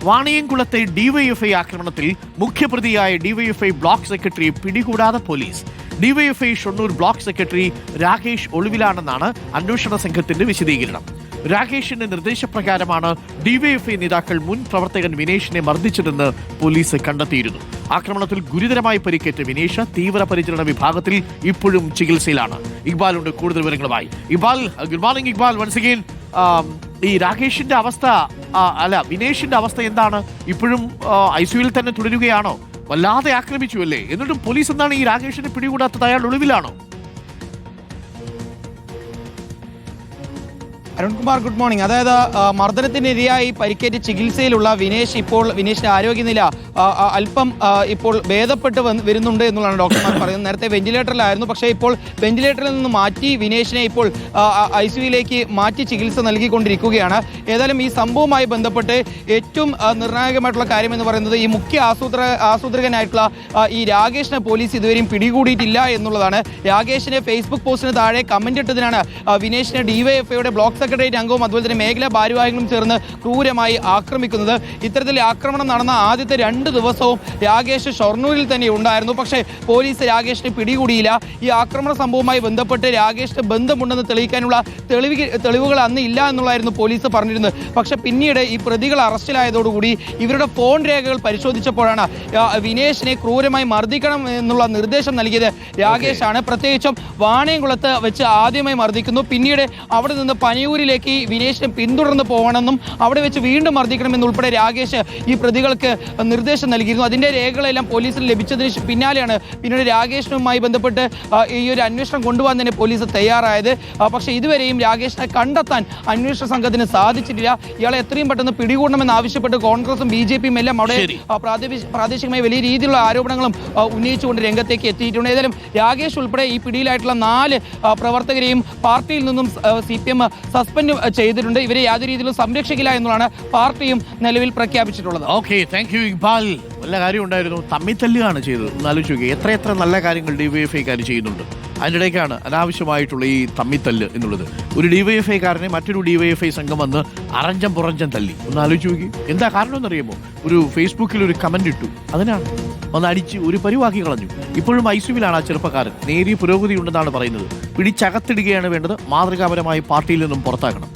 വാണിയംകുളത്തെ DYFI ആക്രമണത്തിൽ മുഖ്യപ്രതിയായ DYFI block secretary പിടികൂടാതെ പോലീസ്. DYFI Shoranur block secretary Rakesh ഒളിവിലാണെന്നാണ് അന്വേഷണ സംഘത്തിന്റെ വിശദീകരണം. രാകേഷിന്റെ നിർദ്ദേശപ്രകാരമാണ് ഡിവൈഎഫ്ഐ നേതാക്കൾ മുൻ പ്രവർത്തകൻ വിനേഷിനെ മർദ്ദിച്ചതെന്ന് പോലീസ് കണ്ടെത്തിയിരുന്നു. ആക്രമണത്തിൽ ഗുരുതരമായി പരിക്കേറ്റ വിനേഷ് തീവ്രപരിചരണ വിഭാഗത്തിൽ ഇപ്പോഴും ചികിത്സയിലാണ്. ഇക്ബാലുണ്ട് കൂടുതൽ വിവരങ്ങളുമായി. Iqbal, good morning Iqbal. Once again, ഈ രാകേഷിന്റെ അവസ്ഥ വിനേഷിന്റെ അവസ്ഥ എന്താണ്? ഇപ്പോഴും ഐസിയുവിൽ തന്നെ തുടരുകയാണോ? വല്ലാതെ ആക്രമിച്ചു അല്ലേ? എന്നിട്ടും പോലീസ് എന്താണ് ഈ രാകേഷിനെ പിടികൂടാത്തത്? അയാൾ ഒളിവിലാണോ? Arunkumar, good morning. അതായത് മർദ്ദനത്തിനിരയായി പരിക്കേറ്റ് ചികിത്സയിലുള്ള വിനേഷിന്റെ ആരോഗ്യനില അല്പം ഇപ്പോൾ ഭേദപ്പെട്ട് വരുന്നുണ്ട് എന്നുള്ളതാണ് ഡോക്ടർമാർ പറയുന്നത്. നേരത്തെ വെന്റിലേറ്ററിലായിരുന്നു, പക്ഷേ ഇപ്പോൾ വെന്റിലേറ്ററിൽ നിന്ന് മാറ്റി വിനേഷിനെ ഇപ്പോൾ ഐസിയുവിലേക്ക് മാറ്റി ചികിത്സ നൽകിക്കൊണ്ടിരിക്കുകയാണ്. ഏതായാലും ഈ സംഭവവുമായി ബന്ധപ്പെട്ട് ഏറ്റവും നിർണായകമായിട്ടുള്ള കാര്യം എന്ന് പറയുന്നത് ഈ മുഖ്യ ആസൂത്രകനായിട്ടുള്ള ഈ രാകേഷിനെ പോലീസ് ഇതുവരെയും പിടികൂടിയിട്ടില്ല എന്നുള്ളതാണ്. രാകേഷിന്റെ ഫേസ്ബുക്ക് പോസ്റ്റിന് താഴെ കമന്റ് ഇട്ടതിനാണ് വിനേഷിനെ ഡിവൈഎഫ്ഐയുടെ ബ്ലോക്ക് സെക്രട്ടേറിയറ്റ് അംഗവും അതുപോലെ തന്നെ മേഖലാ ഭാരവാഹികളും ചേർന്ന് ക്രൂരമായി ആക്രമിക്കുന്നത്. ഇത്തരത്തിൽ ആക്രമണം നടന്ന ആദ്യത്തെ 2 ദിവസവും രാകേഷ് ഷൊർണൂരിൽ തന്നെ ഉണ്ടായിരുന്നു. പക്ഷേ പോലീസ് രാകേഷിനെ പിടികൂടിയില്ല. ഈ ആക്രമണ സംഭവവുമായി ബന്ധപ്പെട്ട് രാകേഷിന് ബന്ധമുണ്ടെന്ന് തെളിയിക്കാനുള്ള തെളിവുകൾ അന്ന് ഇല്ല എന്നുള്ളതായിരുന്നു പോലീസ് പറഞ്ഞിരുന്നത്. പക്ഷെ പിന്നീട് ഈ പ്രതികൾ അറസ്റ്റിലായതോടുകൂടി ഇവരുടെ ഫോൺ രേഖകൾ പരിശോധിച്ചപ്പോഴാണ് വിനേഷിനെ ക്രൂരമായി മർദ്ദിക്കണം എന്നുള്ള നിർദ്ദേശം നൽകിയത് രാകേഷാണ്. പ്രത്യേകിച്ചും വാണിയംകുളത്ത് വെച്ച് ആദ്യമായി മർദ്ദിക്കുന്നു. പിന്നീട് അവിടെ നിന്ന് പനയൂരിലേക്ക് വിനേഷിനെ പിന്തുടർന്ന് പോകണമെന്നും അവിടെ വെച്ച് വീണ്ടും മർദ്ദിക്കണമെന്നുൾപ്പെടെ രാകേഷ് ഈ പ്രതികൾക്ക് നിർദ്ദേശം നൽകിയിരുന്നു. അതിന്റെ രേഖകളെല്ലാം പോലീസിന് ലഭിച്ചതിന് പിന്നാലെയാണ് പിന്നീട് രാകേഷിനുമായി ബന്ധപ്പെട്ട് ഈ ഒരു അന്വേഷണം കൊണ്ടുപോകാൻ തന്നെ പോലീസ് തയ്യാറായത്. പക്ഷേ ഇതുവരെയും രാകേഷിനെ കണ്ടെത്താൻ അന്വേഷണ സംഘത്തിന് സാധിച്ചിട്ടില്ല. ഇയാളെ എത്രയും പെട്ടെന്ന് പിടികൂടണമെന്ന് ആവശ്യപ്പെട്ട് കോൺഗ്രസും BJPയും എല്ലാം അവിടെ പ്രാദേശികമായി വലിയ രീതിയിലുള്ള ആരോപണങ്ങളും ഉന്നയിച്ചുകൊണ്ട് രംഗത്തേക്ക് എത്തിയിട്ടുണ്ട്. ഏതായാലും രാകേഷ് ഉൾപ്പെടെ ഈ പിടിയിലായിട്ടുള്ള 4 പ്രവർത്തകരെയും പാർട്ടിയിൽ നിന്നും CPM സസ്പെൻഡ് ചെയ്തിട്ടുണ്ട്. ഇവരെ യാതൊരു രീതിയിലും സംരക്ഷിക്കില്ല എന്നുള്ളതാണ് പാർട്ടിയും നിലവിൽ പ്രഖ്യാപിച്ചിട്ടുള്ളത്. Okay, thank you Iqbal. നല്ല കാര്യം ഉണ്ടായിരുന്നു. തമ്മിത്തല്ലുകയാണ് ചെയ്തത്. ആലോചിക്കുക, എത്ര നല്ല കാര്യങ്ങൾ ഡിവൈഎഫ്ഐക്കാർ ചെയ്യുന്നുണ്ട്. അതിനിടയ്ക്കാണ് അനാവശ്യമായിട്ടുള്ള ഈ തമ്മിത്തല്ല് എന്നുള്ളത്. ഒരു ഡിവൈഎഫ്ഐക്കാരനെ മറ്റൊരു ഡിവൈഎഫ്ഐ സംഘം വന്ന് അറഞ്ചം പുറഞ്ചം തല്ലി. ഒന്ന് ആലോചിച്ച് നോക്കി, എന്താ കാരണം എന്നറിയുമോ? ഒരു ഫേസ്ബുക്കിൽ ഒരു കമന്റ് ഇട്ടു, അതിനാണ് വന്ന് അടിച്ച് ഒരു പരിവാക്കി കളഞ്ഞു. ഇപ്പോഴും ഐസിയുവിലാണ് ആ ചെറുപ്പക്കാരൻ. നേരിയ പുരോഗതി ഉണ്ടെന്നാണ് പറയുന്നത്. പിടിച്ചകത്തിടുകയാണ് വേണ്ടത്. മാതൃകാപരമായി പാർട്ടിയിൽ നിന്നും പുറത്താക്കണം.